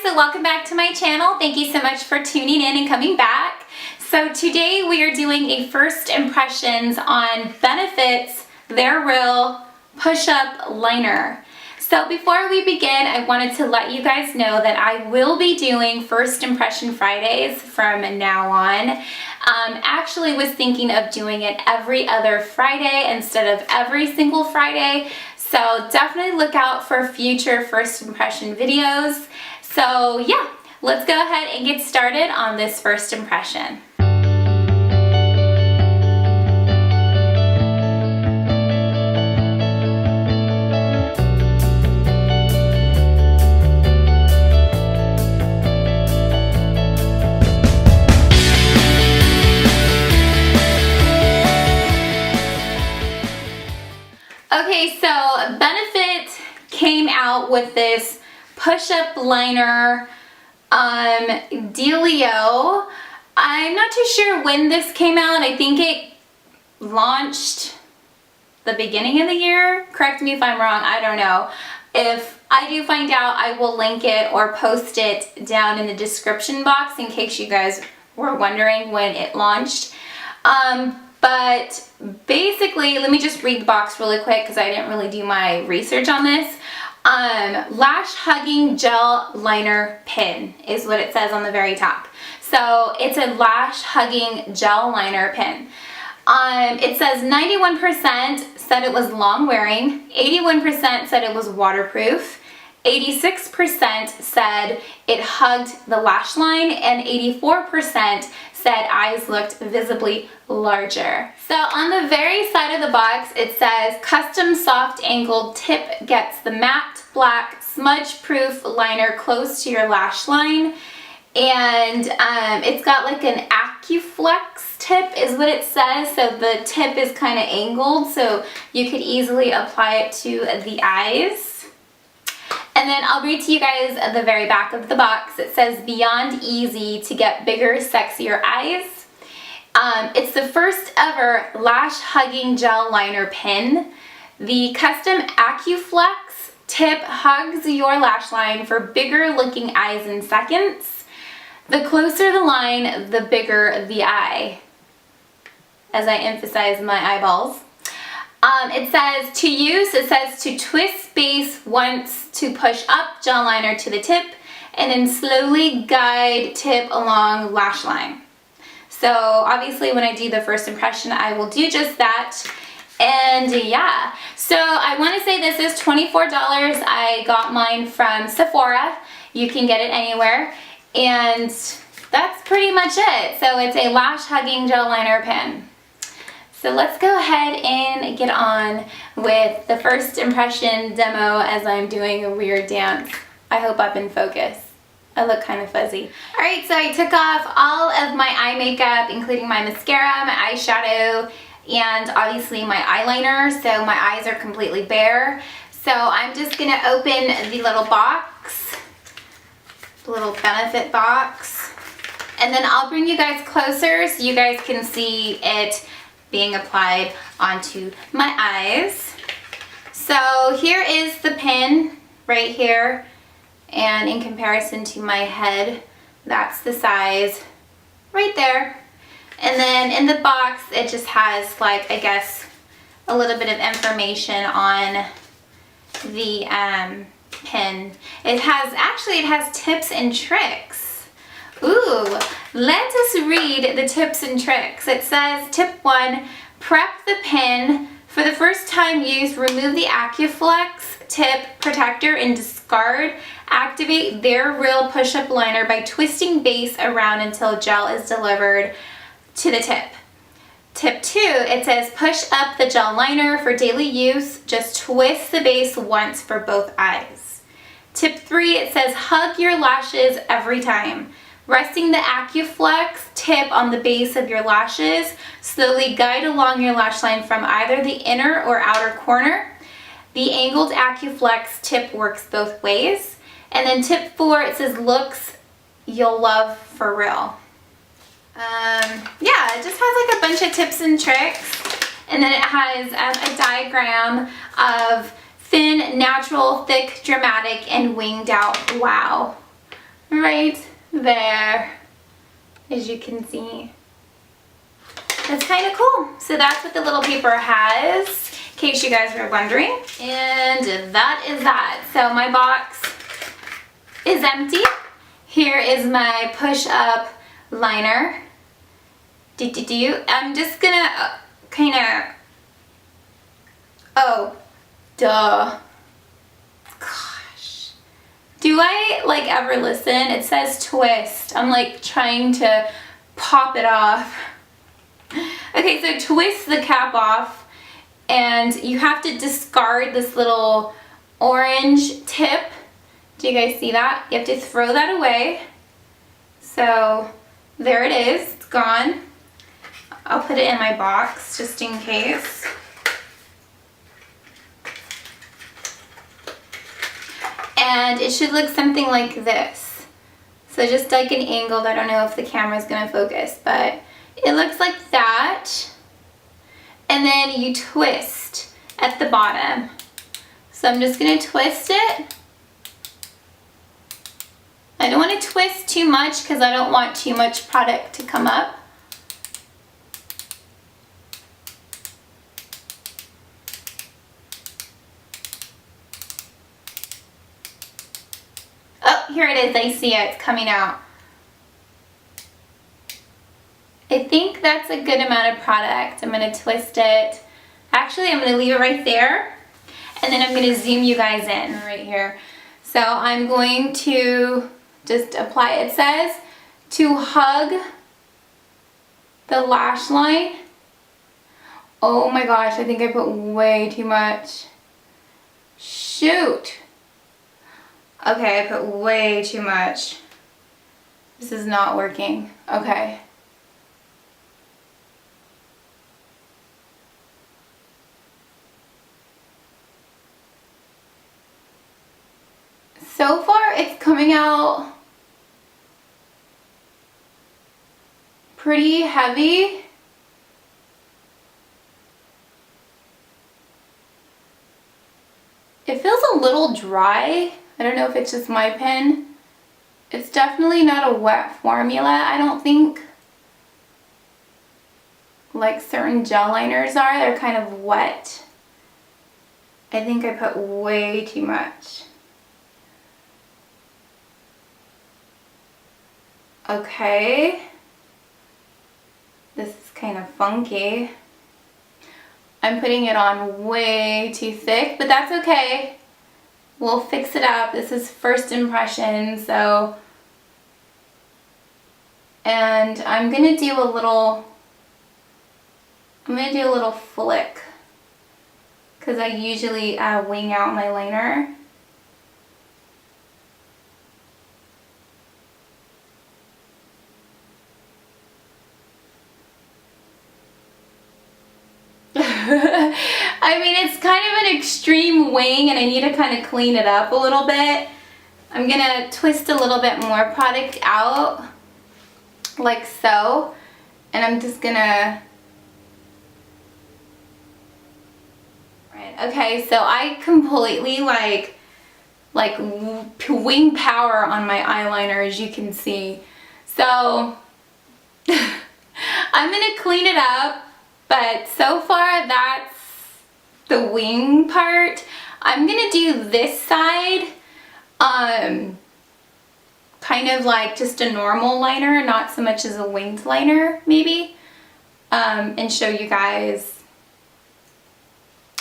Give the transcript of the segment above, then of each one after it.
so welcome back to my channel. Thank you so much for tuning in and coming back. So today we are doing a first impressions on Benefit's They're Real push-up liner. So before we begin, I wanted to let you guys know that I will be doing First Impression Fridays from now on. Actually was thinking of doing it every other Friday instead of every single Friday. So definitely look out for future First Impression videos. So yeah, let's go ahead and get started on this first impression. Okay, so Benefit came out with this push-up liner dealio. I'm not too sure when this came out. I think it launched the beginning of the year. Correct me if I'm wrong, I don't know. If I do find out, I will link it or post it down in the description box in case you guys were wondering when it launched. But basically, let me just read the box really quick because I didn't really do my research on this. Lash Hugging Gel Liner Pin is what it says on the very top. So it's a lash hugging gel liner pin. It says 91% said it was long wearing, 81% said it was waterproof, 86% said it hugged the lash line, and 84% said eyes looked visibly larger. So on the very side of the box, it says custom soft angled tip gets the matte black smudge proof liner close to your lash line. And it's got like an AccuFlex tip is what it says. So the tip is kind of angled so you could easily apply it to the eyes. And then I'll read to you guys at the very back of the box. It says beyond easy to get bigger, sexier eyes. It's the first ever lash hugging gel liner pin. The custom AccuFlex tip hugs your lash line for bigger looking eyes in seconds. The closer the line, the bigger the eye. As I emphasize my eyeballs. It says to use, it says to twist base once to push up gel liner to the tip and then slowly guide tip along lash line. So obviously when I do the first impression, I will do just that. And yeah, so I want to say this is $24. I got mine from Sephora. You can get it anywhere. And that's pretty much it. So it's a lash hugging gel liner pen. So let's go ahead and get on with the first impression demo as I'm doing a weird dance. I hope I'm in focus. I look kind of fuzzy. Alright, so I took off all of my eye makeup, including my mascara, my eyeshadow, and obviously my eyeliner, so my eyes are completely bare. So I'm just going to open the little box, the little Benefit box, and then I'll bring you guys closer so you guys can see it being applied onto my eyes. So here is the pin right here, and in comparison to my head, that's the size right there. And then in the box it just has, like, I guess a little bit of information on the pin. It has tips and tricks. Ooh, let us read the tips and tricks. It says, tip 1, prep the pin. For the first time used, remove the AccuFlex tip protector and discard. Activate They're Real push-up liner by twisting base around until gel is delivered to the tip. Tip 2, it says push up the gel liner for daily use. Just twist the base once for both eyes. Tip 3, it says hug your lashes every time. Resting the AccuFlex tip on the base of your lashes, slowly guide along your lash line from either the inner or outer corner. The angled AccuFlex tip works both ways. And then tip 4, it says looks you'll love for real. Yeah, it just has like a bunch of tips and tricks. And then it has a diagram of thin, natural, thick, dramatic, and winged out. Wow. right there, as you can see. That's kind of cool. So that's what the little paper has, in case you guys were wondering. And that is that. So my box is empty. Here is my push-up liner. I'm just gonna kind of, oh, duh. Gosh. Do I like ever listen? It says twist. I'm like trying to pop it off. Okay, so twist the cap off, and you have to discard this little orange tip. Do you guys see that? You have to throw that away. So there it is, it's gone. I'll put it in my box just in case. And it should look something like this. So just like an angled, I don't know if the camera's gonna focus, but it looks like that. And then you twist at the bottom. So I'm just gonna twist it. I don't want to twist too much because I don't want too much product to come up. Oh, here it is. I see it. It's coming out. I think that's a good amount of product. I'm going to twist it. Actually, I'm going to leave it right there. And then I'm going to zoom you guys in right here. So I'm going to just apply. It says to hug the lash line. Oh my gosh, I think I put way too much. Shoot. Okay, I put way too much. This is not working. Okay. So far, it's coming out pretty heavy. It feels a little dry. I don't know if it's just my pen. It's definitely not a wet formula, I don't think. Like certain gel liners are, they're kind of wet. I think I put way too much. Okay. This is kind of funky. I'm putting it on way too thick, but that's okay. We'll fix it up. This is first impression, so. And I'm gonna do a little flick, because I usually wing out my liner. I mean, it's kind of an extreme wing and I need to kind of clean it up a little bit. I'm gonna twist a little bit more product out, like so, and I'm just gonna, okay, so I completely like wing power on my eyeliner, as you can see. So I'm gonna clean it up. But so far, that's the wing part. I'm gonna do this side, kind of like just a normal liner, not so much as a winged liner, maybe, and show you guys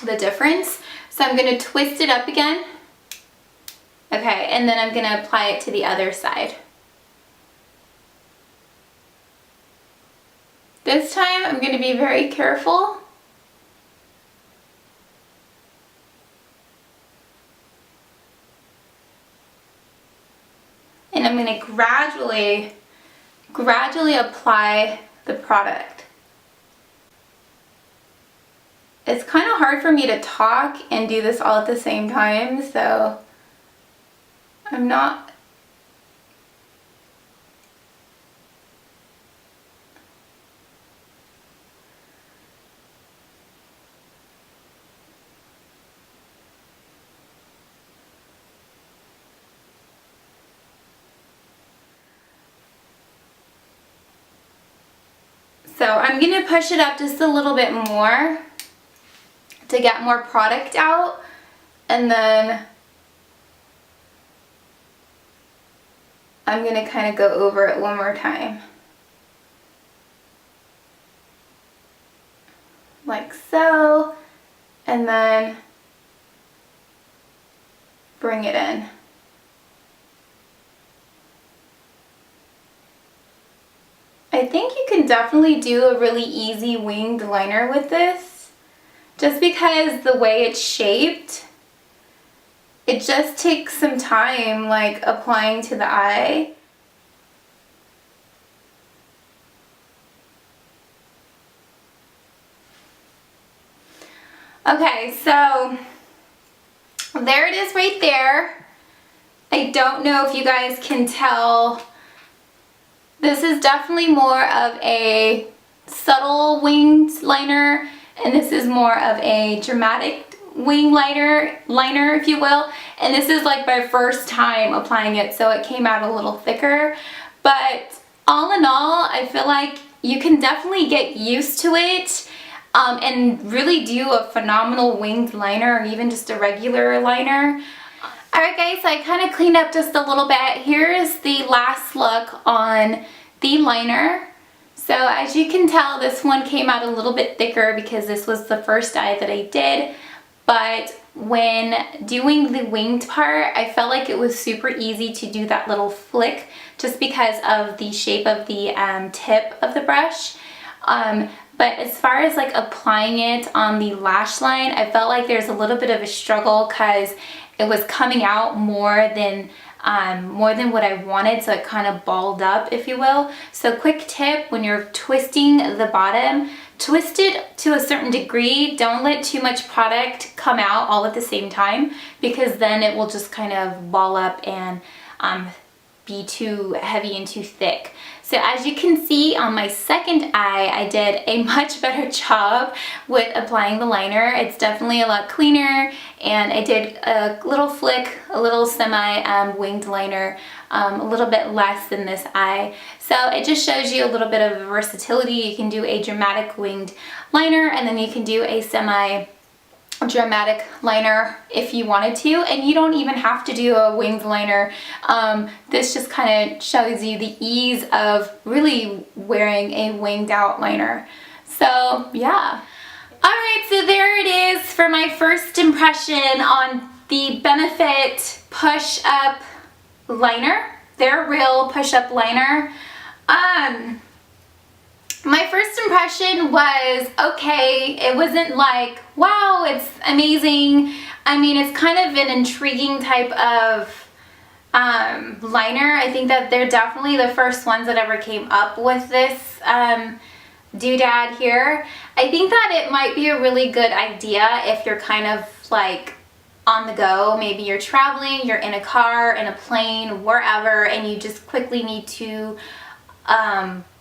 the difference. So I'm gonna twist it up again. Okay, and then I'm gonna apply it to the other side. This time I'm going to be very careful. And I'm going to gradually apply the product. It's kind of hard for me to talk and do this all at the same time, so I'm not. So I'm going to push it up just a little bit more to get more product out, and then I'm going to kind of go over it one more time. Like so, and then bring it in. I think you can definitely do a really easy winged liner with this, just because the way it's shaped, it just takes some time like applying to the eye. Okay, so there it is right there. I don't know if you guys can tell. This is definitely more of a subtle winged liner, and this is more of a dramatic wing liner, if you will. And this is like my first time applying it, so it came out a little thicker. But all in all, I feel like you can definitely get used to it and really do a phenomenal winged liner, or even just a regular liner. Alright guys, so I kind of cleaned up just a little bit. Here's the last look on the liner. So as you can tell, this one came out a little bit thicker because this was the first eye that I did. But when doing the winged part, I felt like it was super easy to do that little flick just because of the shape of the tip of the brush. But as far as like applying it on the lash line, I felt like there's a little bit of a struggle because it was coming out more than what I wanted, so it kind of balled up, if you will. So quick tip, when you're twisting the bottom, twist it to a certain degree. Don't let too much product come out all at the same time, because then it will just kind of ball up and be too heavy and too thick. So as you can see on my second eye, I did a much better job with applying the liner. It's definitely a lot cleaner, and I did a little flick, a little semi winged liner, a little bit less than this eye. So it just shows you a little bit of versatility. You can do a dramatic winged liner, and then you can do a semi dramatic liner if you wanted to, and you don't even have to do a winged liner. This just kind of shows you the ease of really wearing a winged out liner. So yeah. Alright, so there it is for my first impression on the Benefit Push Up Liner, their real push up liner. My first impression was okay. It wasn't like, wow, it's amazing. I mean, it's kind of an intriguing type of liner. I think that they're definitely the first ones that ever came up with this doodad here. I think that it might be a really good idea if you're kind of like on the go. Maybe you're traveling, you're in a car, in a plane, wherever, and you just quickly need to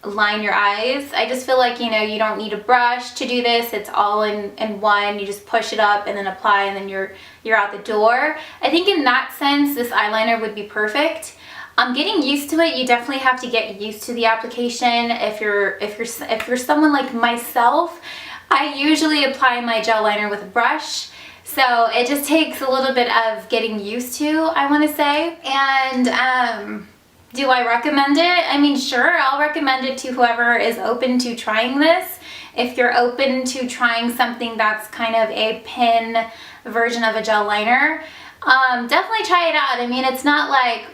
line your eyes. I just feel like, you know, you don't need a brush to do this. It's all in one. You just push it up and then apply, and then you're out the door. I think in that sense, this eyeliner would be perfect. Getting used to it, you definitely have to get used to the application. If you're someone like myself, I usually apply my gel liner with a brush. So it just takes a little bit of getting used to, I want to say. And do I recommend it? I mean, sure, I'll recommend it to whoever is open to trying this. If you're open to trying something that's kind of a pin version of a gel liner, definitely try it out. I mean, it's not like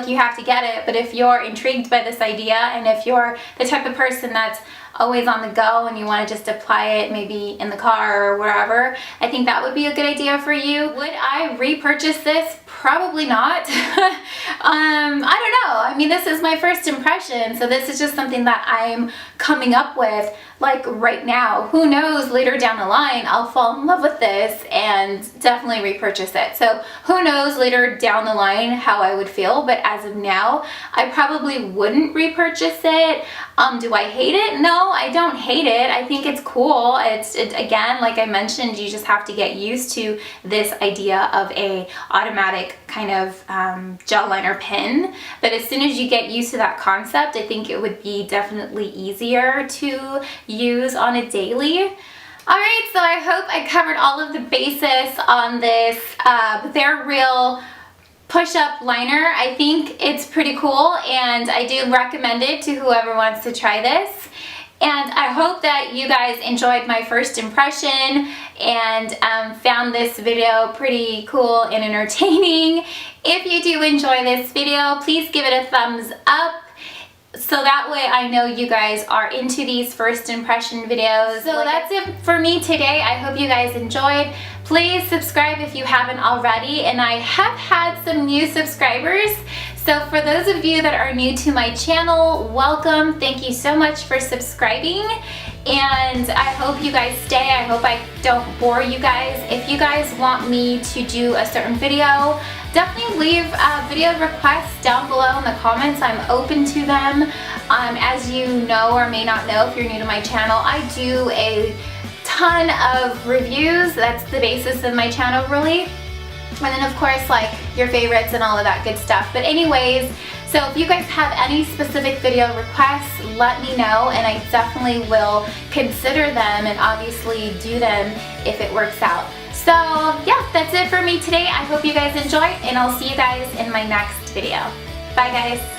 you have to get it, but if you're intrigued by this idea, and if you're the type of person that's always on the go and you want to just apply it maybe in the car or wherever, I think that would be a good idea for you. Would I repurchase this? Probably not. I don't know. I mean, this is my first impression, so this is just something that I'm coming up with like right now. Who knows, later down the line I'll fall in love with this and definitely repurchase it. So who knows later down the line how I would feel, but as of now I probably wouldn't repurchase it. Do I hate it? No, I don't hate it. I think it's cool. Again, like I mentioned, you just have to get used to this idea of a automatic kind of gel liner pen, but as soon as you get used to that concept, I think it would be definitely easier to use on a daily. Alright, so I hope I covered all of the basis on this They're Real push-up liner. I think it's pretty cool, and I do recommend it to whoever wants to try this. And I hope that you guys enjoyed my first impression and found this video pretty cool and entertaining. If you do enjoy this video, please give it a thumbs up, so that way I know you guys are into these first impression videos. So that's it for me today. I hope you guys enjoyed. Please subscribe if you haven't already, and I have had some new subscribers. So for those of you that are new to my channel, welcome. Thank you so much for subscribing, and I hope you guys stay. I hope I don't bore you guys. If you guys want me to do a certain video, definitely leave video requests down below in the comments. I'm open to them. As you know or may not know if you're new to my channel, I do a ton of reviews. That's the basis of my channel, really. And then of course, like, your favorites and all of that good stuff. But anyways, so if you guys have any specific video requests, let me know, and I definitely will consider them and obviously do them if it works out. So yeah, that's it for me today. I hope you guys enjoyed, and I'll see you guys in my next video. Bye guys.